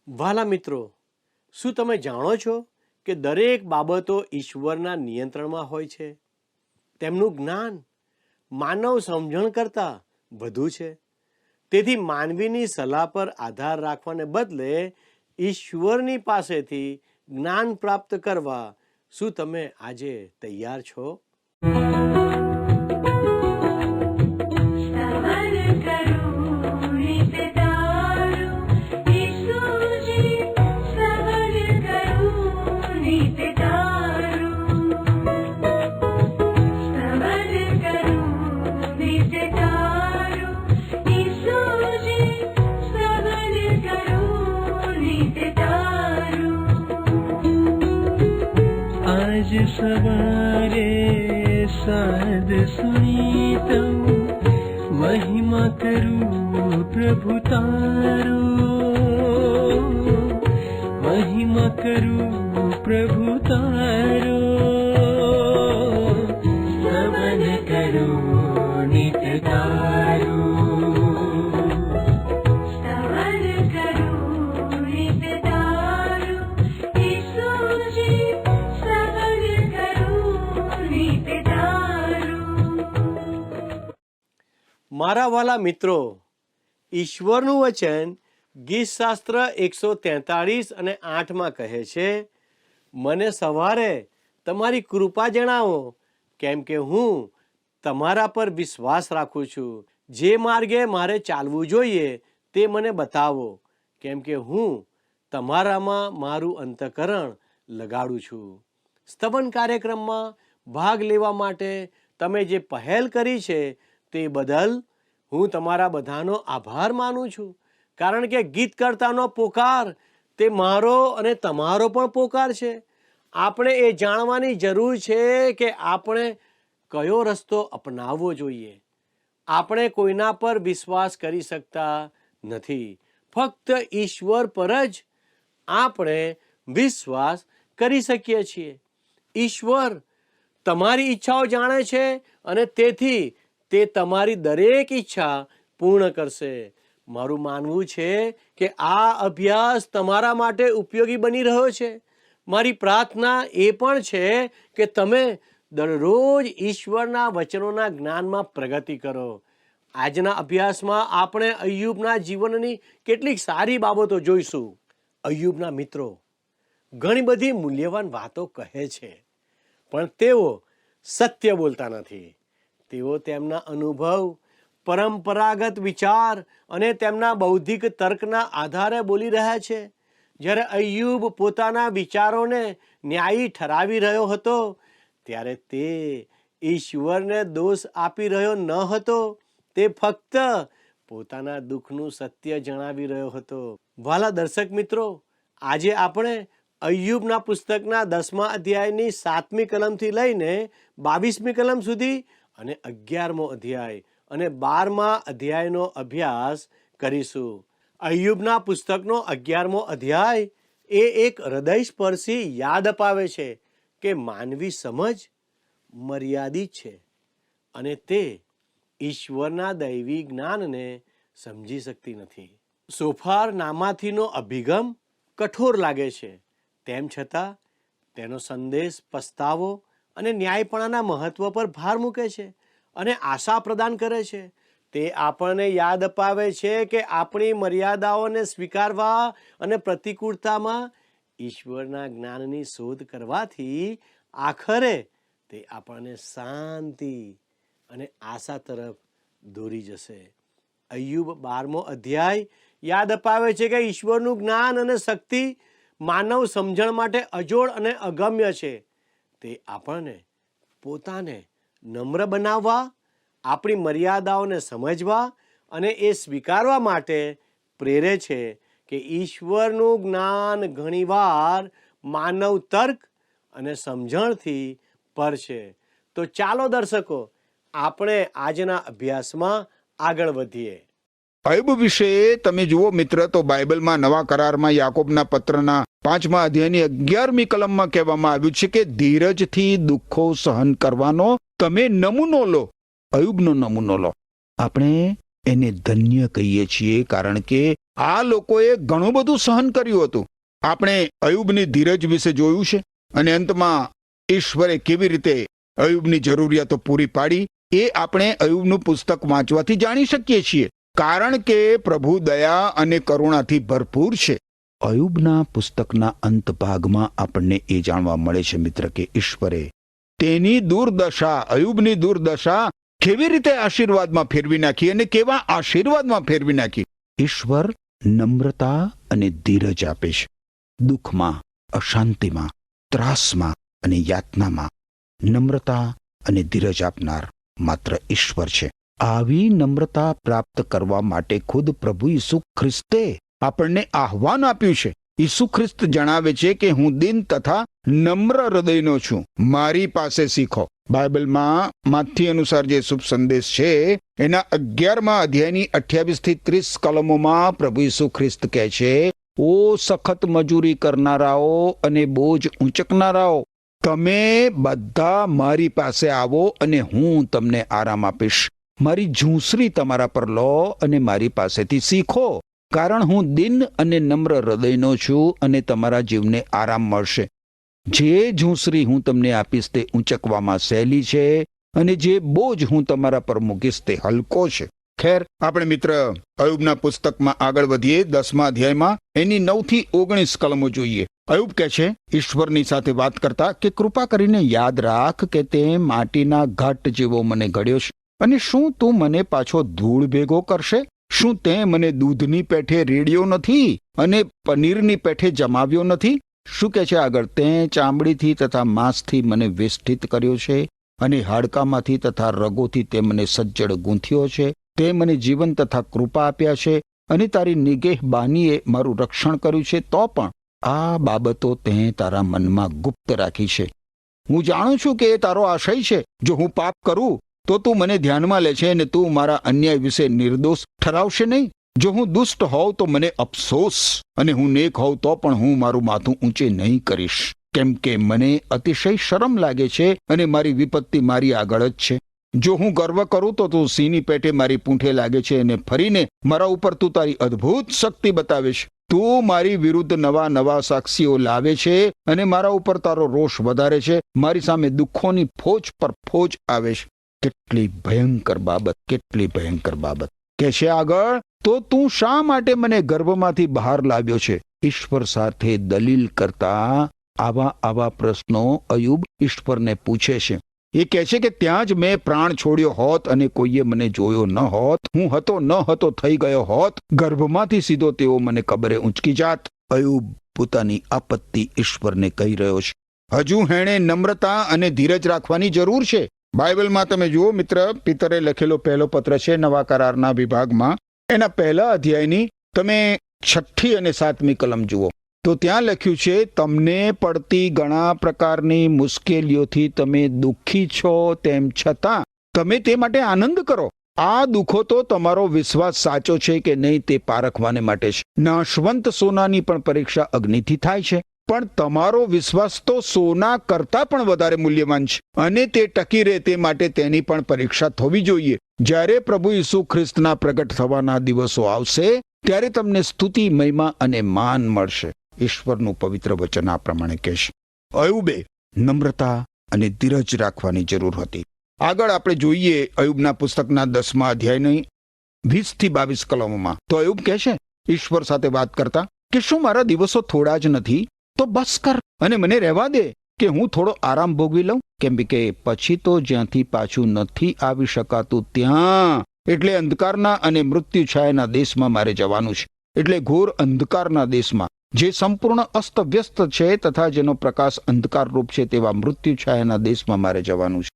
વ્હાલા મિત્રો, શું તમે જાણો છો કે દરેક બાબતો ઈશ્વરના નિયંત્રણમાં હોય છે? તેમનું જ્ઞાન માનવ સમજણ કરતાં વધુ છે. તેથી માનવીની સલાહ પર આધાર રાખવાને બદલે ઈશ્વરની પાસેથી જ્ઞાન પ્રાપ્ત કરવા શું તમે આજે તૈયાર છો? आज सवारे साध सुनी तऊ महिमा करूं प्रभु तारो, महिमा करूं प्रभु तारो, स्तवन करूं नित्य तारो. મારા વાલા મિત્રો, ઈશ્વરનું વચન ગીતશાસ્ત્ર 143 અને 8 કહે છે, મને સવારે તમારી કૃપા જણાવો, કેમ કે હું તમારા પર વિશ્વાસ રાખું છું. જે માર્ગે મારે ચાલવું જોઈએ તે મને બતાવો, કેમ કે હું તમારામાં મારું અંતઃકરણ લગાડું છું. સ્તવન કાર્યક્રમમાં ભાગ લેવા માટે તમે જે પહેલ કરી છે તે બદલ હું તમારા બધાનો આભાર માનું છું. કારણ કે ગીતકર્તાનો પોકાર તે મારો અને તમારો પણ પોકાર છે. આપણે એ જાણવાની જરૂર છે કે આપણે કયો રસ્તો અપનાવવો જોઈએ. આપણે કોઈના પર વિશ્વાસ કરી શકતા નથી. ફક્ત ઈશ્વર પર જ આપણે વિશ્વાસ કરી શકીએ છીએ. ઈશ્વર તમારી ઈચ્છાઓ જાણે છે અને તેથી તે તમારી દરેક ઈચ્છા પૂર્ણ કરશે. મારું માનવું છે કે આ અભ્યાસ તમારા માટે ઉપયોગી બની રહ્યો છે. મારી પ્રાર્થના એ પણ છે કે તમે દરરોજ ઈશ્વરના વચનોના જ્ઞાનમાં પ્રગતિ કરો. આજના અભ્યાસમાં આપણે અય્યુબના જીવનની કેટલીક સારી બાબતો જોઈશું. અય્યુબના મિત્રો ઘણી બધી મૂલ્યવાન વાતો કહે છે, પણ તેઓ સત્ય બોલતા નથી. તેઓ તેમના અનુભવ, પરંપરાગત વિચાર અને તેમના બૌદ્ધિક તર્કના આધારે બોલી રહ્યા છે. જ્યારે અય્યુબ પોતાના વિચારોને ન્યાયી ઠરાવી રહ્યો હતો ત્યારે તે ઈશ્વરને દોષ આપી રહ્યો ન હતો. તે ફક્ત પોતાના દુઃખનું સત્ય જણાવી રહ્યો હતો. વાલા દર્શક મિત્રો, આજે આપણે અય્યુબના પુસ્તકના 10મા અધ્યાયની 7મી કલમથી લઈને 22મી કલમ સુધી અને 11મો અધ્યાય અને 12મા અધ્યાયનો અભ્યાસ કરીશું. અય્યુબના પુસ્તકનો 11મો અધ્યાય એ એક હૃદયસ્પર્શી યાદ અપાવે છે કે માનવી સમજ મર્યાદિત છે અને તે ઈશ્વરના દૈવી જ્ઞાનને સમજી શકતી નથી. સોફાર નામાથીનો અભિગમ કઠોર લાગે છે, તેમ છતાં તેનો સંદેશ પસ્તાવો અને ન્યાયપણાના મહત્વ પર ભાર મૂકે છે અને આશા પ્રદાન કરે છે. તે આપણને યાદ અપાવે છે કે આપણી મર્યાદાઓને સ્વીકારવા અને પ્રતિકૂળતામાં ઈશ્વરના જ્ઞાનની શોધ કરવાથી આખરે તે આપણને શાંતિ અને આશા તરફ દોરી જશે. અય્યુબ 12મો અધ્યાય યાદ અપાવે છે કે ઈશ્વરનું જ્ઞાન અને શક્તિ માનવ સમજણ માટે અજોડ અને અગમ્ય છે. તે આપણને પોતાને નમ્ર બનાવવા, આપણી મર્યાદાઓને સમજવા અને એ સ્વીકારવા માટે પ્રેરે છે કે ઈશ્વરનું જ્ઞાન ઘણીવાર માનવ તર્ક અને સમજણથી પર છે. તો ચાલો દર્શકો, આપણે આજના અભ્યાસમાં આગળ વધીએ. અય્યુબ વિશે તમે જુઓ મિત્ર, તો બાઇબલમાં નવા કરારમાં યાકોબના પત્રના 5મા અધ્યાયની 11મી કલમમાં કહેવામાં આવ્યું છે કે ધીરજથી દુઃખો સહન કરવાનો તમે નમૂનો લો. અય્યુબનો નમૂનો લો. આપણે એને ધન્ય કહીએ છીએ, કારણ કે આ લોકોએ ઘણું બધું સહન કર્યું હતું. આપણે અયુબની ધીરજ વિશે જોયું છે, અને અંતમાં ઈશ્વરે કેવી રીતે અયુબની જરૂરિયાતો પૂરી પાડી એ આપણે અયુબનું પુસ્તક વાંચવાથી જાણી શકીએ છીએ, કારણ કે પ્રભુ દયા અને કરુણાથી ભરપૂર છે. અયુબના પુસ્તકના અંત ભાગમાં આપણને એ જાણવા મળે છે મિત્ર કે ઈશ્વરે તેની દુર્દશા, અયુબની દુર્દશા કેવી રીતે આશીર્વાદમાં ફેરવી નાખી, અને કેવા આશીર્વાદમાં ફેરવી નાખી. ઈશ્વર નમ્રતા અને ધીરજ આપે છે. દુઃખમાં, અશાંતિમાં, ત્રાસમાં અને યાતનામાં નમ્રતા અને ધીરજ આપનાર માત્ર ઈશ્વર છે. આવી નમ્રતા પ્રાપ્ત કરવા માટે ખુદ પ્રભુ ઈસુ ખ્રિસ્તે આપણને આહ્વાન આપ્યું છે. ઈસુ ખ્રિસ્ત જણાવે છે કે હું દિન તથા નમ્ર હૃદયનો છું, મારી પાસે શીખો. બાઇબલમાં માથી અનુસાર જે શુભ સંદેશ છે એના 11મા અધ્યાયની 28 થી 30 કલમોમાં પ્રભુ ઈસુ ખ્રિસ્ત કહે છે, ઓ સખત મજૂરી કરનારાઓ અને બોજ ઊંચકનારાઓ, તમે બધા મારી પાસે આવો અને હું તમને આરામ આપીશ. મારી ઝૂંસરી તમારા પર લો અને મારી પાસેથી શીખો, કારણ હું દિન અને નમ્ર હૃદયનો છું, અને તમારા જીવને આરામ મળશે. જે ઝૂંસરી હું તમને આપીશ તે ઊંચકવામાં સહેલી છે, અને જે બોજ હું તમારા પર મૂકીશ તે હલકો છે. ખેર, આપણે મિત્ર અયુબના પુસ્તકમાં આગળ વધીએ. 10મા અધ્યાયમાં એની 9 થી 19 કલમો જોઈએ. અયુબ કહે છે ઈશ્વરની સાથે વાત કરતા કે કૃપા કરીને યાદ રાખ કે તે માટીના ઘટ જેવો મને ઘડ્યો છે, અને શું તું મને પાછો ધૂળ ભેગો કરશે? શું તે મને દૂધની પેઠે રેડ્યો નથી અને પનીરની પેઠે જમાવ્યો નથી? શું કહે છે આગળ? તે ચામડીથી તથા માંસથી મને વેષ્ટિત કર્યો છે, અને હાડકામાંથી તથા રગોથી તે મને સજ્જડ ગૂંથ્યો છે. તે મને જીવન તથા કૃપા આપ્યા છે, અને તારી નિગેહબાનીએ મારું રક્ષણ કર્યું છે. તો પણ આ બાબતો તે તારા મનમાં ગુપ્ત રાખી છે. હું જાણું છું કે એ તારો આશય છે. જો હું પાપ કરું તો તું મને ધ્યાનમાં લે છે, અને તું મારા અન્યાય વિશે નિર્દોષ ઠરાવશે નહીં. જો હું દુષ્ટ હોઉં તો મને અફસોસ, અને હું નેક હોઉં તો પણ હું મારું માથું ઊંચે નહીં કરીશ, કેમ કે મને અતિશય શરમ લાગે છે, અને મારી વિપત્તિ મારી આગળ જ છે. જો હું ગર્વ કરું તો તું સિંહની પેટે મારી પૂંઠે લાગે છે, અને ફરીને મારા ઉપર તું તારી અદ્ભુત શક્તિ બતાવીશ. તું મારી વિરુદ્ધ નવા નવા સાક્ષીઓ લાવે છે, અને મારા ઉપર તારો રોષ વધારે છે. મારી સામે દુઃખોની ફોજ પર ફોજ આવે છે. કેટલી ભયંકર બાબત, કેટલી ભયંકર બાબત. કે છે આગળ, તો તું શા માટે મને ગર્ભમાંથી બહાર લાવ્યો છે? ઈશ્વર સાથે દલીલ કરતા આવા પ્રશ્નો અયુબ ઈશ્વરને પૂછે છે. એ કહે છે કે ત્યાં જ મેં પ્રાણ છોડ્યો હોત, અને કોઈએ મને જોયો ન હોત, હું હતો ન હતો થઈ ગયો હોત, ગર્ભમાંથી સીધો તેઓ મને કબરે ઊંચકી જાત. અયુબ પોતાની આપત્તિ ઈશ્વરને કહી રહ્યો છે. હજુ હેણે નમ્રતા અને ધીરજ રાખવાની જરૂર છે. બાઇબલમાં તમે જુઓ મિત્ર, પિતરે લખેલો પહેલો પત્ર છે નવા કરારના વિભાગમાં, એના પહેલા અધ્યાયની તમે 6ઠ્ઠી અને 7મી કલમ જુઓ, તો ત્યાં લખ્યું છે, તમને પડતી ઘણા પ્રકારની મુશ્કેલીઓથી તમે દુઃખી છો, તેમ છતાં તમે તે માટે આનંદ કરો. આ દુઃખો તો તમારો વિશ્વાસ સાચો છે કે નહીં તે પારખવાને માટે છે. નાશવંત સોનાની પણ પરીક્ષા અગ્નિથી થાય છે, પણ તમારો વિશ્વાસ તો સોના કરતા પણ વધારે મૂલ્યવાન છે, અને તે ટકી રહે તે માટે તેની પણ પરીક્ષા થવી જોઈએ. જ્યારે પ્રભુ ઈસુ ખ્રિસ્તના પ્રગટ થવાના દિવસો આવશે, ત્યારે તમને સ્તુતિ, મહિમા અને માન મળશે. ઈશ્વરનું પવિત્ર વચન આ પ્રમાણે કહેશે. અયુબે નમ્રતા અને ધીરજ રાખવાની જરૂર હતી. આગળ આપણે જોઈએ અયુબના પુસ્તકના 10મા અધ્યાયની 20 થી 22 કલમોમાં. તો અયુબ કહે છે ઈશ્વર સાથે વાત કરતા કે શું મારા દિવસો થોડા જ નથી? તો બસ કર અને મને રહેવા દે કે હું થોડો આરામ ભોગવી લઉં, કેમ કે પછી તો જ્યાંથી પાછું નથી આવી શકાતું ત્યાં, એટલે અંધકારના અને મૃત્યુ છાયાના દેશમાં મારે જવાનું છે. એટલે ઘોર અંધકારના દેશમાં, જે સંપૂર્ણ અસ્તવ્યસ્ત છે તથા જેનો પ્રકાશ અંધકાર રૂપ છે, તેવા મૃત્યુ છાયાના દેશમાં મારે જવાનું છે.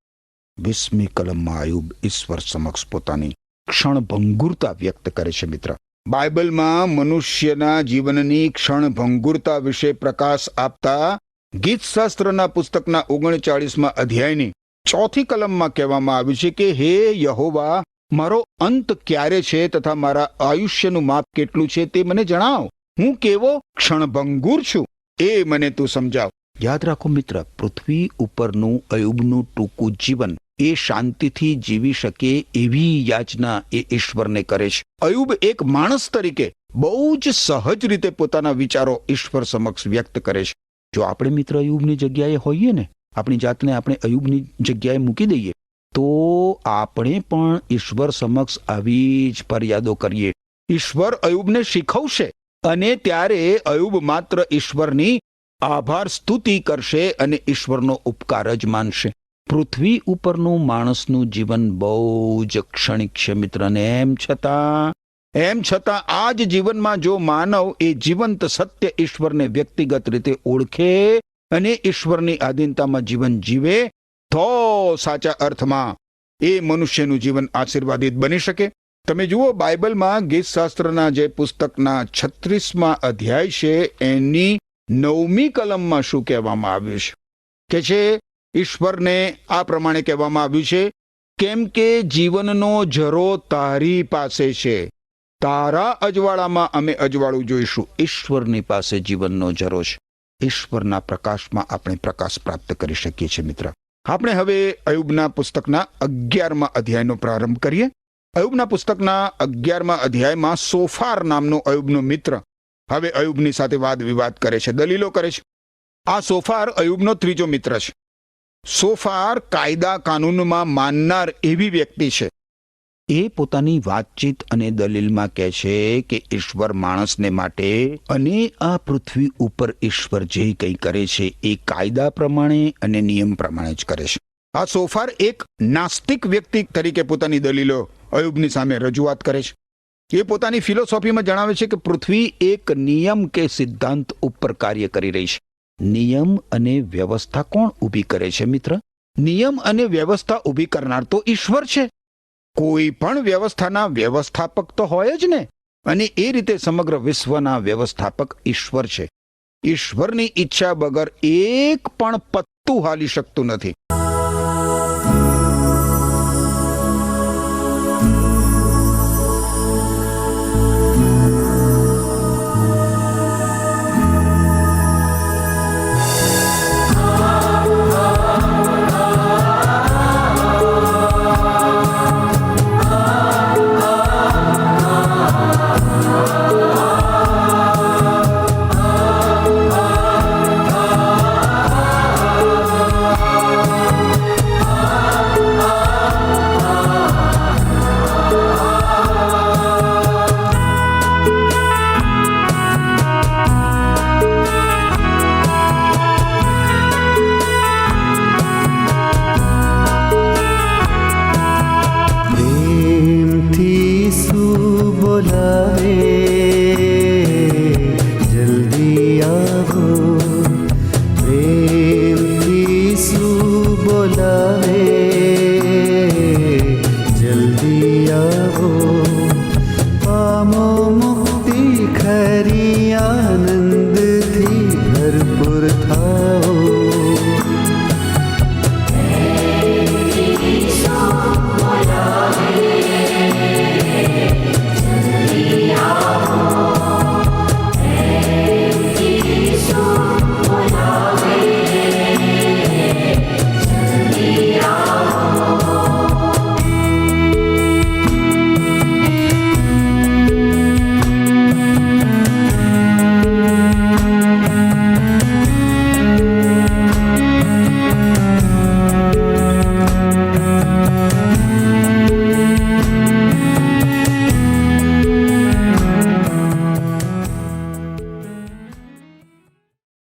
20મી કલમમાં અયુબ ઈશ્વર સમક્ષ પોતાની ક્ષણભંગુરતા વ્યક્ત કરે છે. મિત્ર, બાઇબલમાં મનુષ્યના જીવનની ક્ષણભંગુરતા વિશે પ્રકાશ આપતા ગીતશાસ્ત્રના પુસ્તકના 39મા અધ્યાયની 4થી કલમમાં કહેવામાં આવ્યું છે કે હે યહોવા, મારો અંત ક્યારે છે તથા મારા આયુષ્યનું માપ કેટલું છે તે મને જણાવ. હું કેવો ક્ષણભંગુર છું એ મને તું સમજાવ. યાદ રાખો મિત્ર, પૃથ્વી ઉપરનું અયુબનું ટૂંકું જીવન એ શાંતિથી જીવી શકે એવી યાચના એ ઈશ્વરને કરે છે. અયુબ એક માણસ તરીકે બહુ જ સહજ રીતે પોતાના વિચારો ઈશ્વર સમક્ષ વ્યક્ત કરે છે. જો આપણે મિત્ર અયુબની જગ્યાએ હોઈએ ને, આપણી જાતને આપણે અયુબની જગ્યાએ મૂકી દઈએ, તો આપણે પણ ઈશ્વર સમક્ષ આવી જ ફરિયાદો કરીએ. ઈશ્વર અયુબને શીખવશે અને ત્યારે અયુબ માત્ર ઈશ્વરની આભાર સ્તુતિ કરશે અને ઈશ્વરનો ઉપકાર જ માનશે. પૃથ્વી ઉપરનું માણસનું જીવન બહુ જ ક્ષણિક છે મિત્રને. એમ છતાં આ જ જીવનમાં જો માનવ એ જીવંત સત્ય ઈશ્વરને વ્યક્તિગત રીતે ઓળખે અને ઈશ્વરની આધીનતામાં જીવન જીવે, તો સાચા અર્થમાં એ મનુષ્યનું જીવન આશીર્વાદિત બની શકે. તમે જુઓ, બાઇબલમાં ગીતશાસ્ત્રના જે પુસ્તકના 36મા અધ્યાય છે એની 9મી કલમમાં શું કહેવામાં આવ્યું છે કે છે ઈશ્વરને આ પ્રમાણે કહેવામાં આવ્યું છે, કેમ કે જીવનનો ઝરો તારી પાસે છે, તારા અજવાળામાં અમે અજવાળું જોઈશું. ઈશ્વરની પાસે જીવનનો ઝરો છે. ઈશ્વરના પ્રકાશમાં આપણે પ્રકાશ પ્રાપ્ત કરી શકીએ છીએ મિત્ર. આપણે હવે અયુબના પુસ્તકના 11મા અધ્યાયનો પ્રારંભ કરીએ. અયુબના પુસ્તકના 11મા અધ્યાયમાં સોફાર નામનો અયુબનો મિત્ર હવે અયુબની સાથે વાદ વિવાદ કરે છે, દલીલો કરે છે. આ સોફાર અયુબનો ત્રીજો મિત્ર છે. સોફાર કાયદા કાનૂનમાં માનનાર એવી વ્યક્તિ છે. એ પોતાની વાતચીત અને દલીલમાં કહે છે કે ઈશ્વર માણસને માટે અને આ પૃથ્વી ઉપર ઈશ્વર જે કંઈ કરે છે એ કાયદા પ્રમાણે અને નિયમ પ્રમાણે જ કરે છે. આ સોફાર એક નાસ્તિક વ્યક્તિ તરીકે પોતાની દલીલો અયુબની સામે રજૂઆત કરે છે. એ પોતાની ફિલોસોફીમાં જણાવે છે કે પૃથ્વી એક નિયમ કે સિદ્ધાંત ઉપર કાર્ય કરી રહી છે. નિયમ અને વ્યવસ્થા કોણ ઊભી કરે છે મિત્ર? નિયમ અને વ્યવસ્થા ઊભી કરનાર તો ઈશ્વર છે. કોઈ પણ વ્યવસ્થાના વ્યવસ્થાપક તો હોય જ ને, અને એ રીતે સમગ્ર વિશ્વના વ્યવસ્થાપક ઈશ્વર છે. ઈશ્વરની ઈચ્છા વગર એક પણ પત્તું હાલી શકતું નથી.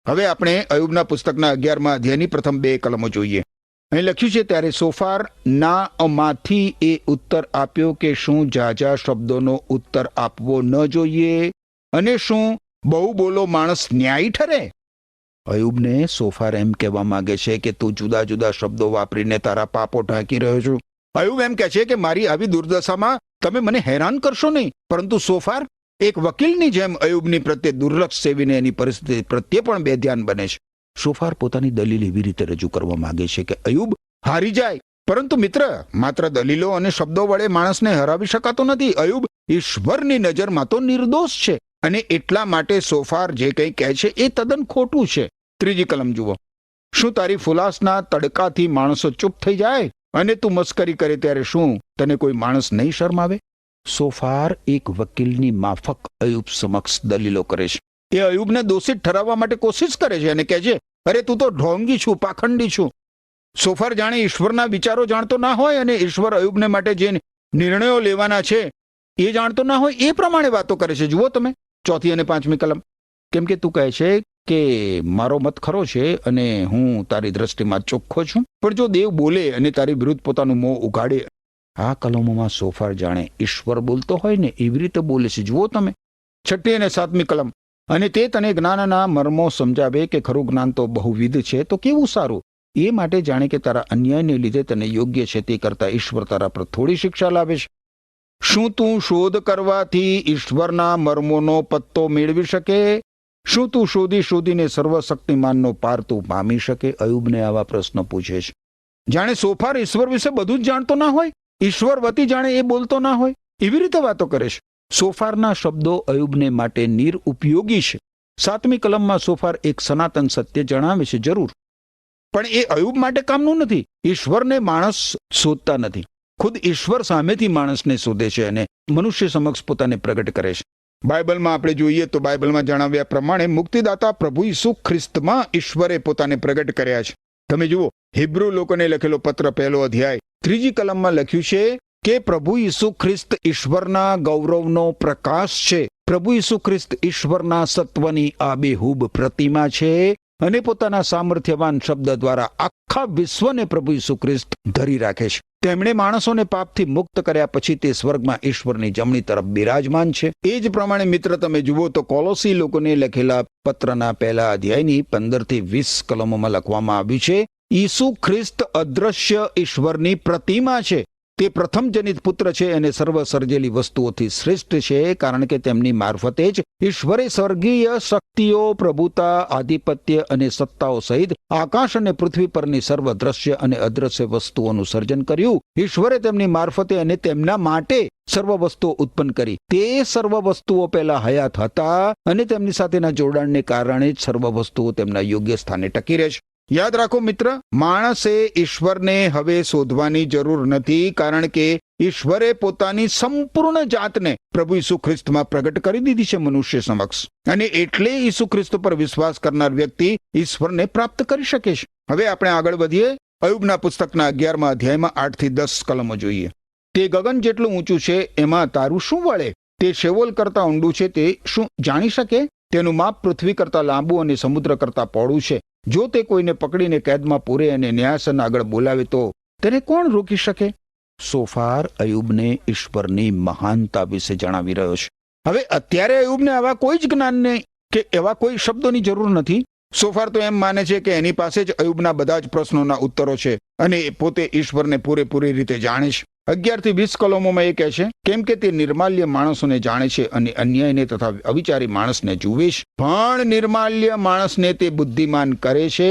હવે આપણે અયુબના પુસ્તકના 11મા અધ્યાયની પ્રથમ 2 કલમો જોઈએ. અહીં લખ્યું છે, ત્યારે સોફાર ના માંથી એ ઉત્તર આપ્યો કે શું જાજા શબ્દોનો ઉત્તર આપવો ન જોઈએ, અને શું બહુ બોલો માણસ ન્યાયી ઠરે? અયુબને સોફાર એમ કહેવા માંગે છે કે તું જુદા જુદા શબ્દો વાપરીને તારા પાપો ઢાંકી રહ્યો છું. અયુબ એમ કહે છે કે મારી આવી દુર્દશામાં તમે મને હેરાન કરશો નહીં. પરંતુ સોફાર એક વકીલની જેમ અયુબની પ્રત્યે દુર્લક્ષ સેવીને એની પરિસ્થિતિ પ્રત્યે પણ બેધ્યાન બને છે. સોફાર પોતાની દલીલ એવી રીતે રજૂ કરવા માંગે છે કે અયુબ હારી જાય. પરંતુ મિત્ર, માત્ર દલીલો અને શબ્દો વડે માણસને હરાવી શકાતો નથી. અયુબ ઈશ્વરની નજરમાં તો નિર્દોષ છે, અને એટલા માટે સોફાર જે કંઈ કહે છે એ તદ્દન ખોટું છે. 3જી કલમ જુઓ. શું તારી ફુલાસના તડકાથી માણસો ચૂપ થઈ જાય? અને તું મસ્કરી કરે ત્યારે શું તને કોઈ માણસ નહીં શરમાવે? સોફાર એક વકીલની માફક અયુબ સમક્ષ દલીલો કરે છે. એ અયુબને દોષિત ઠરાવવા માટે કોશિશ કરે છે અને કહે છે, અરે તું તો ઢોંગી છું, પાખંડી છું. સોફાર જાણે ઈશ્વરના વિચારો જાણતો ના હોય અને ઈશ્વર અયુબને માટે જે નિર્ણયો લેવાના છે એ જાણતો ના હોય એ પ્રમાણે વાતો કરે છે. જુઓ તમે 4 અને 5મી કલમ. કેમ કે તું કહે છે કે મારો મત ખરો છે અને હું તારી દ્રષ્ટિમાં ચોખ્ખો છું, પણ જો દેવ બોલે અને તારી વિરુદ્ધ પોતાનું મોં ઉગાડે. આ કલમોમાં સોફાર જાણે ઈશ્વર બોલતો હોય ને એવી રીતે બોલે છે. જુઓ તમે 6 અને 7મી કલમ. અને તે તને જ્ઞાનના મર્મો સમજાવે કે ખરું જ્ઞાન તો બહુવિધ છે તો કેવું સારું. એ માટે જાણે કે તારા અન્યાયને લીધે તને યોગ્ય છે તે કરતા ઈશ્વર તારા પર થોડી શિક્ષા લાવે છે. શું તું શોધ કરવાથી ઈશ્વરના મર્મોનો પત્તો મેળવી શકે? શું તું શોધીને સર્વશક્તિમાનનો પાર તું પામી શકે? અયુબને આવા પ્રશ્નો પૂછે છે. જાણે સોફાર ઈશ્વર વિશે બધું જ જાણતો ના હોય, ઈશ્વર વતી જાણે એ બોલતો ના હોય એવી રીતે વાતો કરે છે. સોફારના શબ્દો અયુબને માટે નિરુપયોગી છે. 7મી કલમમાં સોફાર એક સનાતન સત્ય જણાવે છે, જરૂર, પણ એ અયુબ માટે કામનું નથી. ઈશ્વરને માણસ શોધતા નથી, ખુદ ઈશ્વર સામેથી માણસને શોધે છે અને મનુષ્ય સમક્ષ પોતાને પ્રગટ કરે છે. બાઇબલમાં આપણે જોઈએ તો બાઇબલમાં જણાવ્યા પ્રમાણે મુક્તિદાતા પ્રભુ ઈસુ ખ્રિસ્તમાં ઈશ્વરે પોતાને પ્રગટ કર્યા છે. તમે જુઓ હિબ્રુ લોકોને લખેલો પત્ર 1 અધ્યાય 3જી કલમમાં લખ્યું છે કે પ્રભુ ઈસુ ખ્રિસ્ત ઈશ્વરના ગૌરવનો પ્રકાશ છે. પ્રભુ ઈસુ ખ્રિસ્ત ઈશ્વરના સત્વની આબેહૂબ પ્રતિમા છે અને પોતાના સામર્થ્યવાન શબ્દ દ્વારા આખા વિશ્વને પ્રભુ ઈસુ ખ્રિસ્ત ધરી રાખે છે. તેમણે માણસોને પાપથી મુક્ત કર્યા પછી તે સ્વર્ગમાં ઈશ્વરની જમણી તરફ બિરાજમાન છે. એ જ પ્રમાણે મિત્ર તમે જુઓ તો કોલોસી લોકોને લખેલા પત્રના 1 અધ્યાયની 15 થી 20 કલમોમાં લખવામાં આવ્યું છે, ઈસુ ખ્રિસ્ત અદ્રશ્ય ઈશ્વરની પ્રતિમા છે. તે પ્રથમ જનિત પુત્ર છે અને સર્વ સર્જેલી વસ્તુઓથી શ્રેષ્ઠ છે, કારણ કે તેમની મારફતે જ ઈશ્વરે સ્વર્ગીય શક્તિઓ, પ્રભુતા, આધિપત્ય અને સત્તાઓ સહિત આકાશ અને પૃથ્વી પરની સર્વ દ્રશ્ય અને અદ્રશ્ય વસ્તુઓનું સર્જન કર્યું. ઈશ્વરે તેમની મારફતે અને તેમના માટે સર્વ વસ્તુઓ ઉત્પન્ન કરી. તે સર્વ વસ્તુઓ પહેલા હયાત હતા અને તેમની સાથેના જોડાણને કારણે જ સર્વ વસ્તુઓ તેમના યોગ્ય સ્થાને ટકી રહે છે. યાદ રાખો મિત્ર, માણસે ઈશ્વરને હવે શોધવાની જરૂર નથી, કારણ કે ઈશ્વરે પોતાની સંપૂર્ણ જાતને પ્રભુ ઈસુ ખ્રિસ્તમાં પ્રગટ કરી દીધી છે મનુષ્ય સમક્ષ, અને એટલે ઈસુ ખ્રિસ્ત પર વિશ્વાસ કરનાર વ્યક્તિ ઈશ્વરને પ્રાપ્ત કરી શકે છે. હવે આપણે આગળ વધીએ. અયુબના પુસ્તકના 11મા અધ્યાયમાં 8 થી 10 કલમો જોઈએ. તે ગગન જેટલું ઊંચું છે એમાં તારું શું વળે? તે શેવોલ કરતા ઊંડું છે તે શું જાણી શકે? તેનું માપ પૃથ્વી કરતા લાંબુ અને સમુદ્ર કરતા પહોળું છે. જો તે કોઈને પકડીને કેદમાં પૂરે અને ન્યાયાસન આગળ બોલાવે તો તેને કોણ રોકી શકે? સોફાર અયુબને ઈશ્વરની મહાનતા વિશે જણાવી રહ્યો છે. હવે અત્યારે અયુબને આવા કોઈ જ જ્ઞાનને કે એવા કોઈ શબ્દોની જરૂર નથી. સોફાર તો એમ માને છે કે એની પાસે જ અયુબના બધા જ પ્રશ્નોના ઉત્તરો છે અને એ પોતે ઈશ્વરને પૂરેપૂરી રીતે જાણે છે. 11 થી 20 કલમોમાં એ કહે છે, કેમ કે તે નિર્માલ્ય માણસોને જાણે છે અને અન્યાયને તથા અવિચારી માણસને જુએ છે, પણ નિર્માલ્ય માણસને તે બુદ્ધિમાન કરે છે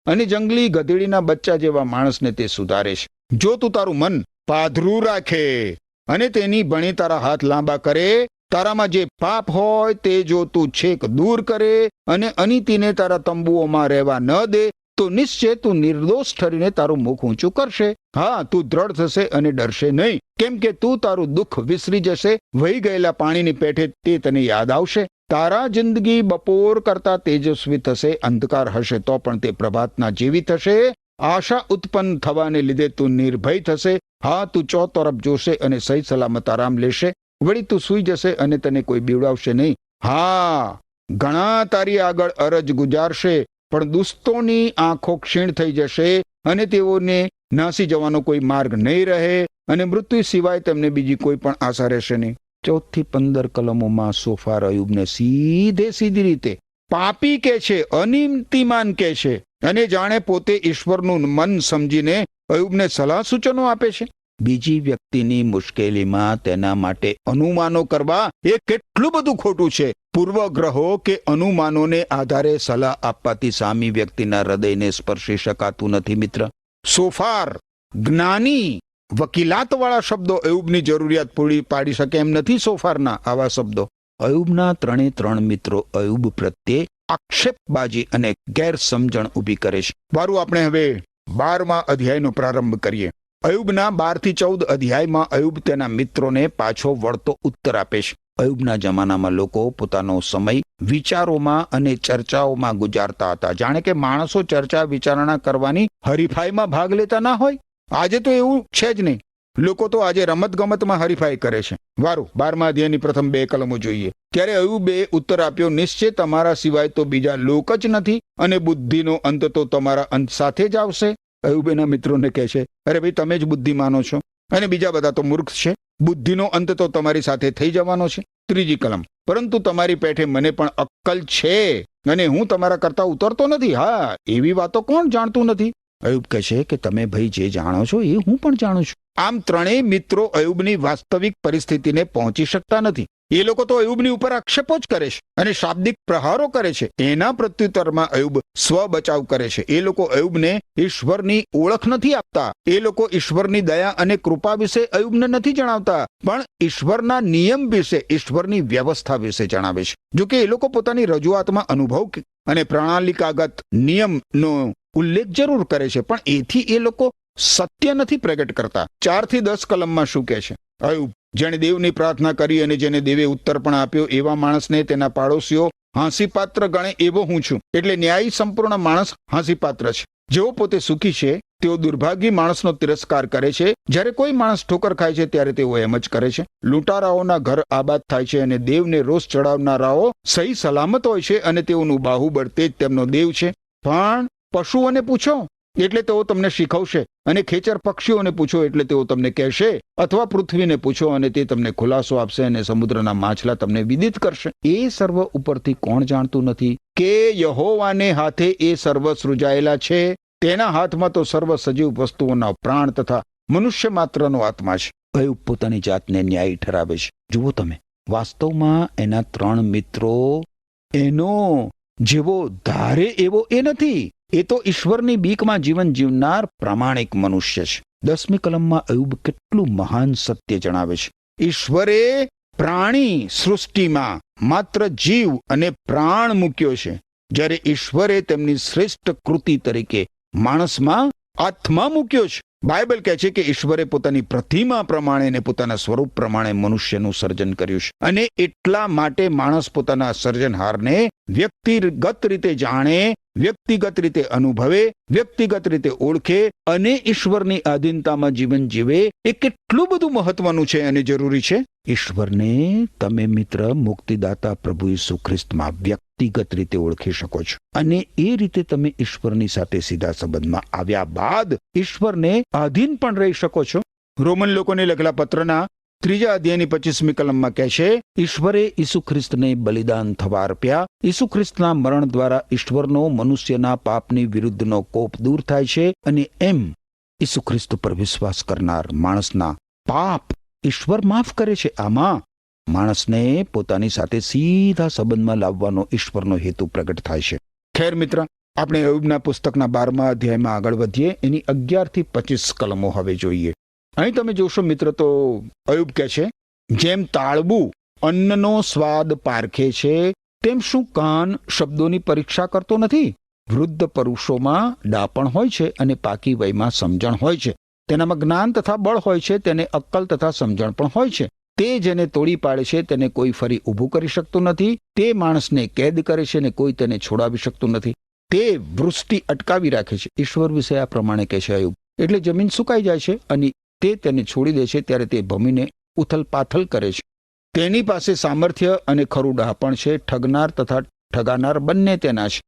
અને જંગલી ગધેડીના બચ્ચા જેવા માણસને તે સુધારે છે. જો તું તારું મન પાધરું રાખે અને તેની ભણી તારા હાથ લાંબા કરે, તારામાં જે પાપ હોય તે જો તું છેક દૂર કરે અને અનીતિને તારા તંબુઓમાં રહેવા ન દે, તો નિશ્ચય તું નિર્દોષ ઠરીને તારું મુખ ઊંચું કરશે. હા, તું દ્રઢ થશે અને ડરશે નહીં, કેમ કે તું તારું દુઃખ વિસરી જશે. વહી ગયેલા પાણીની પેઠે તે તને યાદ આવશે. તારા જિંદગી બપોર કરતા તેજસ્વી થશે, અંધકાર હશે તો પણ તે પ્રભાતના જેવી થશે. આશા ઉત્પન્ન થવાને લીધે તું નિર્ભય થશે. હા, તું ચોતરફ જોશે અને સહી સલામત આરામ લેશે. વળી તું સૂઈ જશે અને તને કોઈ બીવડાવશે નહીં. હા, ઘણા તારી આગળ અરજ ગુજારશે, પણ દુષ્ટોની આંખો ક્ષીણ થઈ જશે અને તેઓને નાસી જવાનો કોઈ માર્ગ નહીં રહે અને મૃત્યુ સિવાય તેમને બીજી કોઈ પણ આશા રહેશે નહીં. 14 થી 15 કલમોમાં સોફાર અયુબને સીધી રીતે પાપી કે છે, અનિતિમાન કે છે અને જાણે પોતે ઈશ્વરનું મન સમજીને અયુબને સલાહ સૂચનો આપે છે. બીજી વ્યક્તિની મુશ્કેલીમાં તેના માટે અનુમાનો કરવા એ કેટલું બધું ખોટું છે. પૂર્વગ્રહો કે અનુમાનોને આધારે સલાહ આપવાથી સામી વ્યક્તિના હૃદયને સ્પર્શી શકાતું નથી મિત્ર. સોફાર જ્ઞાની વકીલાતવાળા શબ્દો અયુબની જરૂરિયાત પૂરી પાડી શકે એમ નથી. સોફારના આવા શબ્દો અયુબના 3 મિત્રો અયુબ પ્રત્યે આક્ષેપબાજી અને ગેરસમજણ ઊભી કરે છે. વારું આપણે હવે 12મા અધ્યાયનો પ્રારંભ કરીએ. અયુબના 12-14 અધ્યાયમાં અયુબ તેના મિત્રોને પાછો વળતો ઉત્તર આપે છે. અયુબના જમાનામાં લોકો પોતાનો સમય વિચારોમાં અને ચર્ચાઓમાં ગુજારતા હતા, જાણે કે માણસો ચર્ચા વિચારણા કરવાની હરીફાઈમાં ભાગ લેતા ના હોય. આજે તો એવું છે જ નહીં. લોકો તો આજે રમતગમતમાં હરીફાઈ કરે છે. વારું 12મા અધ્યાયની પ્રથમ 2 કલમો જોઈએ. ત્યારે અયુબે ઉત્તર આપ્યો, નિશ્ચય તમારા સિવાય તો બીજા લોક જ નથી, અને બુદ્ધિનો અંત તો તમારા અંત સાથે જ આવશે. અયુબ એના મિત્રોને કહે છે, અરે ભાઈ, તમે જ બુદ્ધિ માનો છો અને બીજા બધા તો મૂર્ખ છે. બુદ્ધિનો અંત તો તમારી સાથે થઈ જવાનો છે. 3જી કલમ, પરંતુ તમારી પેઠે મને પણ અક્કલ છે અને હું તમારા કરતા ઉતરતો નથી. હા, એવી વાતો કોણ જાણતું નથી? અયુબ કહે છે કે તમે ભાઈ જે જાણો છો એ હું પણ જાણું છું. આમ ત્રણેય મિત્રો અયુબની વાસ્તવિક પરિસ્થિતિને પહોંચી શકતા નથી. એ લોકો તો અયુબની ઉપર આક્ષેપો જ કરે છે અને શાબ્દિક પ્રહારો કરે છે. એના પ્રત્યુત્તરમાં અયુબ સ્વ બચાવ કરે છે. એ લોકો અયુબને ઈશ્વરની ઓળખ નથી આપતા. એ લોકો ઈશ્વરની દયા અને કૃપા વિશે અયુબને નથી જણાવતા, પણ ઈશ્વરના નિયમ વિશે, ઈશ્વરની વ્યવસ્થા વિશે જણાવે છે. જો કે એ લોકો પોતાની રજૂઆતમાં અનુભવ અને પ્રણાલિકાગત નિયમનો ઉલ્લેખ જરૂર કરે છે, પણ એથી એ લોકો સત્ય નથી પ્રગટ કરતા. 4-10 કલમમાં શું કહે છે અયુબ? જેણે દેવની પ્રાર્થના કરી અને જેને દેવે ઉત્તર પણ આપ્યો, એવા માણસને તેના પાડોશીઓ હાંસીપાત્ર ગણે એવો હું છું. એટલે ન્યાયી સંપૂર્ણ માણસ હાંસીપાત્ર છે. જેઓ પોતે સુખી છે તેઓ દુર્ભાગી માણસનો તિરસ્કાર કરે છે. જ્યારે કોઈ માણસ ઠોકર ખાય છે ત્યારે તેઓ એમ જ કરે છે. લૂંટારાઓના ઘર આબાદ થાય છે અને દેવને રોષ ચડાવનારાઓ સહી સલામત હોય છે, અને તેઓનું બાહુબળ તે જ તેમનો દેવ છે. પણ પશુઓને પૂછો એટલે તેઓ તમને શીખવશે, અને ખેચર પક્ષીઓને પૂછો એટલે તેઓ તમને કહેશે, અથવા પૃથ્વીને પૂછો અને તે તમને ખુલાસો આપશે, અને સમુદ્રના માછલા તમને વિદિત કરશે. એ સર્વ ઉપરથી કોણ જાણતું નથી કે યહોવાને હાથે એ સર્વ સૃજાયેલા છે? તેના હાથમાં તો સર્વ સજીવ વસ્તુઓના પ્રાણ તથા મનુષ્ય માત્રનો આત્મા છે. અયુબ પોતાની જાતને ન્યાયી ઠરાવે છે. જુઓ તમે, વાસ્તવમાં એના 3 મિત્રો એનો જેવો ધારે એવો એ નથી. એ તો ઈશ્વરની બીકમાં જીવન જીવનાર પ્રામાણિક મનુષ્ય છે. 10મી કલમમાં અયુબ કેટલું મહાન સત્ય જણાવે છે. ઈશ્વરે પ્રાણી સૃષ્ટિમાં માત્ર જીવ અને પ્રાણ મૂક્યો છે, જ્યારે ઈશ્વરે તેમની શ્રેષ્ઠ કૃતિ તરીકે માણસમાં આત્મા મૂક્યો છે. બાઇબલ કહે છે કે ઈશ્વરે પોતાની પ્રતિમા પ્રમાણે અને પોતાના સ્વરૂપ પ્રમાણે મનુષ્યનું સર્જન કર્યું છે, અને એટલા માટે માણસ પોતાના સર્જનહારને વ્યક્તિગત રીતે જાણે, વ્યક્તિગત રીતે અનુભવે, વ્યક્તિગત રીતે ઓળખે અને ઈશ્વરની આધીનતામાં જીવન જીવે. એ કેટલું બધું મહત્વનું છે અને જરૂરી છે. ઈશ્વરને તમે મિત્ર મુક્તિદાતા પ્રભુ ઈસુ ખ્રિસ્તમાં વ્યક્તિગત રીતે ઓળખી શકો છો, અને એ રીતે તમે ઈશ્વરની સાથે સીધા સંબંધમાં આવ્યા બાદ ઈશ્વરને આધીન પણ રહી શકો છો. રોમન લોકોને લખેલા પત્રના 3 અધ્યાયની 25મી કલમમાં કહે છે, ઈશ્વરે ઈસુ ખ્રિસ્તને બલિદાન થવા અર્પ્યા. ઈસુ ખ્રિસ્તના મરણ દ્વારા ઈશ્વરનો મનુષ્યના પાપની વિરુદ્ધનો કોપ દૂર થાય છે, અને એમ ઈસુ ખ્રિસ્ત પર વિશ્વાસ કરનાર માણસના પાપ ઈશ્વર માફ કરે છે. આમાં માણસને પોતાની સાથે સીધા સંબંધમાં લાવવાનો ઈશ્વરનો હેતુ પ્રગટ થાય છે. ખેર મિત્ર, આપણે અયુબના પુસ્તકના 12મા અધ્યાયમાં આગળ વધીએ. એની 11-25 કલમો હવે જોઈએ. અહીં તમે જોશો મિત્ર, તો અયુબ કહે છે, જેમ તાળવું અન્નનો સ્વાદ પારખે છે, તેમ શું કાન શબ્દોની પરીક્ષા કરતો નથી? વૃદ્ધ પુરુષોમાં ડાપણ હોય છે અને પાકી વયમાં સમજણ હોય છે. તેનામાં જ્ઞાન તથા બળ હોય છે, તેને અક્કલ તથા સમજણ પણ હોય છે. તે જેને તોડી પાડે છે તેને કોઈ ફરી ઊભું કરી શકતું નથી. તે માણસને કેદ કરે છે અને કોઈ તેને છોડાવી શકતું નથી. તે વૃષ્ટિ અટકાવી રાખે છે. ઈશ્વર વિશે આ પ્રમાણે કહે છે અયુબ. એટલે જમીન સુકાઈ જાય છે અને તે તેને છોડી દે છે, ત્યારે તે ભૂમિને ઉથલ પાથલ કરે છે. તેની પાસે સામર્થ્ય અને ખરું ડહાપણ છે. ઠગનાર તથા ઠગાનાર બંને તેના છે.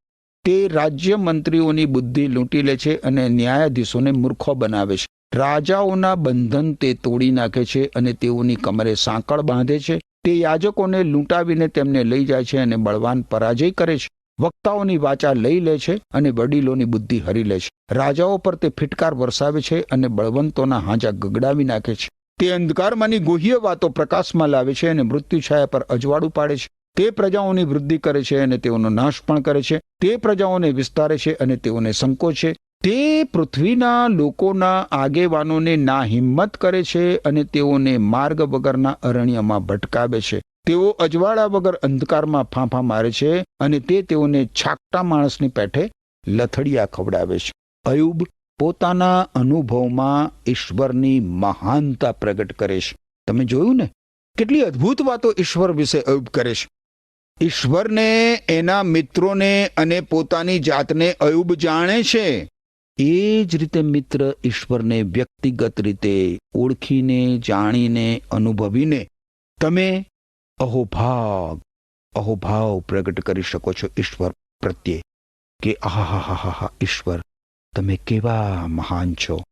તે રાજ્ય મંત્રીઓની બુદ્ધિ લૂંટી લે છે અને ન્યાયાધીશોને મૂર્ખો બનાવે છે. રાજાઓના બંધન તે તોડી નાખે છે અને તેઓની કમરે સાંકળ બાંધે છે. તે યાજકોને લૂંટાવીને તેમને લઈ જાય છે અને બળવાન પરાજય કરે છે. વક્તાઓની વાચા લઈ લે છે અને વડીલોની બુદ્ધિ હરી લે છે. રાજાઓ પર તે ફિટકાર વરસાવે છે અને બળવંતોના હાંજા ગગડાવી નાખે છે. તે અંધકારમાંની ગુહ્ય વાતો પ્રકાશમાં લાવે છે અને મૃત્યુછાયા પર અજવાળું પાડે છે. તે પ્રજાઓની વૃદ્ધિ કરે છે અને તેઓનો નાશ પણ કરે છે. તે પ્રજાઓને વિસ્તારે છે અને તેઓને સંકોચે. તે પૃથ્વીના લોકોના આગેવાનોને ના હિંમત કરે છે અને તેઓને માર્ગ વગરના અરણ્યમાં ભટકાવે છે. તેઓ અજવાળા વગર અંધકારમાં ફાંફા મારે છે અને તે તેઓને છાકટા માણસની પેઠે લથડિયા ખવડાવે છે. અયુબ પોતાના અનુભવમાં ઈશ્વરની મહાનતા પ્રગટ કરે છે. તમે જોયું ને, કેટલી અદ્ભુત વાતો ઈશ્વર વિશે અયુબ કરે છે. ઈશ્વરને, એના મિત્રોને અને પોતાની જાતને અયુબ જાણે છે. એ જ રીતે મિત્ર ઈશ્વરને વ્યક્તિગત રીતે ઓળખીને, જાણીને, અનુભવીને તમે અહોભાવ પ્રગટ કરી શકો છો ઈશ્વર પ્રત્યે કે આહાહાહાહા, ઈશ્વર તમે કેવા મહાન છો.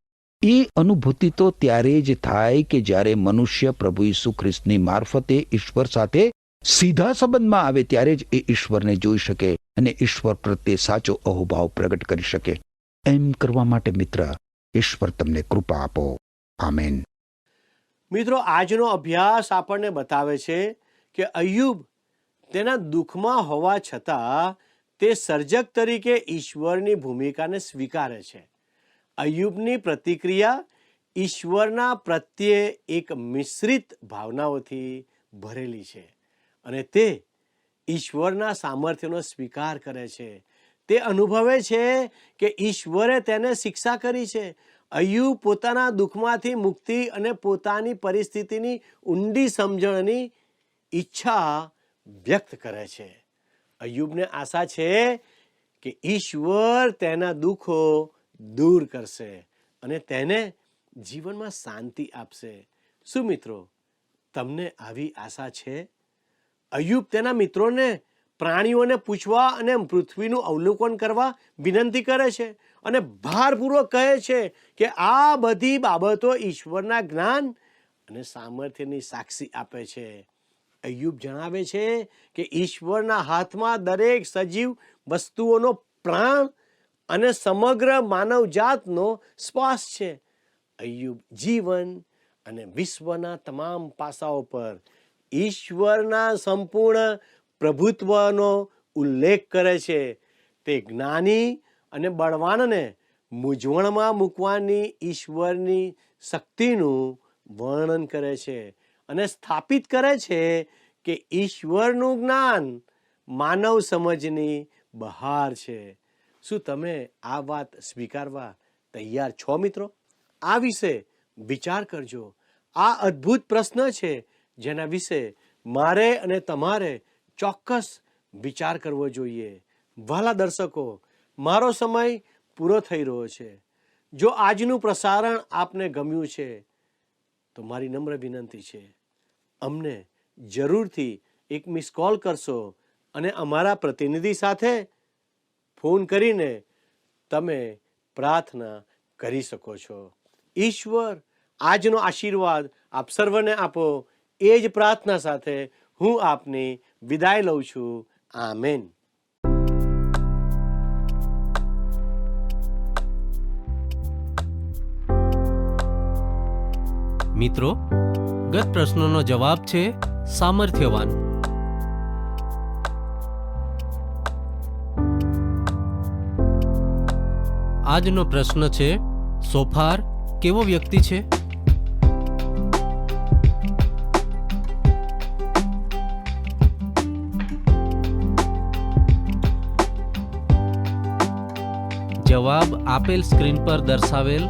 એ અનુભૂતિ તો ત્યારે જ થાય કે જ્યારે મનુષ્ય પ્રભુ ઈસુ ખ્રિસ્તની મારફતે ઈશ્વર સાથે સીધા સંબંધમાં આવે, ત્યારે જ એ ઈશ્વરને જોઈ શકે અને ઈશ્વર પ્રત્યે સાચો અહોભાવ પ્રગટ કરી શકે. એમ કરવા માટે મિત્ર, ઈશ્વર તમને કૃપા આપો. આમેન. મિત્રો, આજનો અભ્યાસ આપણને બતાવે છે કે અય્યુબ તેના દુઃખમાં હોવા છતાં તે સર્જક તરીકે ઈશ્વરની ભૂમિકાને સ્વીકારે છે. અય્યુબની પ્રતિક્રિયા ઈશ્વરના પ્રત્યે એક મિશ્રિત ભાવનાઓથી ભરેલી છે અને તે ઈશ્વરના સામર્થ્યનો સ્વીકાર કરે છે. તે અનુભવે છે કે ઈશ્વરે તેને શિક્ષા કરી છે. અય્યુબ પોતાના દુઃખમાંથી મુક્તિ અને પોતાની પરિસ્થિતિની ઊંડી સમજણની ઈચ્છા વ્યક્ત કરે છે. અય્યુબને આશા છે કે ઈશ્વર તેના દુઃખો દૂર કરશે અને તેને જીવનમાં શાંતિ આપશે. શું મિત્રો, તમને આવી આશા છે? અય્યુબ તેના મિત્રોને, પ્રાણીઓને પૂછવા અને પૃથ્વીનું અવલોકન કરવા વિનંતી કરે છે અને ભારપૂર્વક કહે છે કે આ બધી બાબતો ઈશ્વરના જ્ઞાન અને સામર્થ્યની સાક્ષી આપે છે. અય્યુબ જણાવે છે કે ઈશ્વરના હાથમાં દરેક સજીવ વસ્તુઓનો પ્રાણ અને સમગ્ર માનવજાતનો શ્વાસ છે. અય્યુબ જીવન અને વિશ્વના તમામ પાસાઓ પર ઈશ્વરના સંપૂર્ણ પ્રભુત્વનો ઉલ્લેખ કરે છે. તે જ્ઞાની અને બળવાનને મૂંઝવણમાં મૂકવાની ઈશ્વરની શક્તિનું વર્ણન કરે છે અને સ્થાપિત કરે છે કે ઈશ્વરનું જ્ઞાન માનવ સમજની બહાર છે. શું તમે આ વાત સ્વીકારવા તૈયાર છો મિત્રો? આ વિશે વિચાર કરજો. આ અદ્ભુત પ્રશ્ન છે જેના વિશે મારે અને તમારે ચોક્કસ વિચાર કરવો જોઈએ. વહાલા દર્શકો, મારો સમય પૂરો થઈ રહ્યો છે. જો આજનું પ્રસારણ આપને ગમ્યું છે તો મારી નમ્ર વિનંતી છે, અમને જરૂરથી એક મિસ કોલ કરશો અને અમારા પ્રતિનિધિ સાથે ફોન કરીને તમે પ્રાર્થના કરી શકો છો. ઈશ્વર આજનો આશીર્વાદ આપ સર્વને આપો. એ જ પ્રાર્થના સાથે હું આપની વિદાય લઉં છું. આમેન. મિત્રો, ગત પ્રશ્નનો જવાબ છે સામર્થ્યવાન. આજનો પ્રશ્ન છે, સોફાર કેવો વ્યક્તિ છે? જવાબ આપેલ સ્ક્રીન પર દર્શાવેલ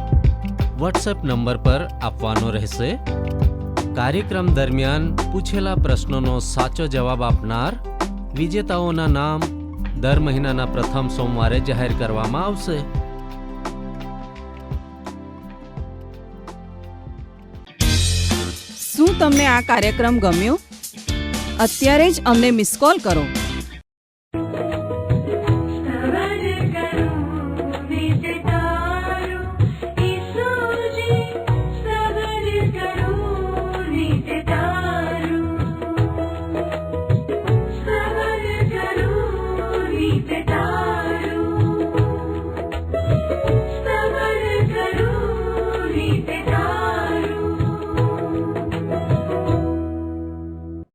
વોટ્સએપ નંબર પર આપવાનો રહેશે. કાર્યક્રમ દરમિયાન પૂછેલા પ્રશ્નોનો સાચો જવાબ આપનાર વિજેતાઓના નામ દર મહિનાના પ્રથમ સોમવારે જાહેર કરવામાં આવશે. શું તમને આ કાર્યક્રમ ગમ્યો? અત્યારે જ અમને મિસ કોલ કરો.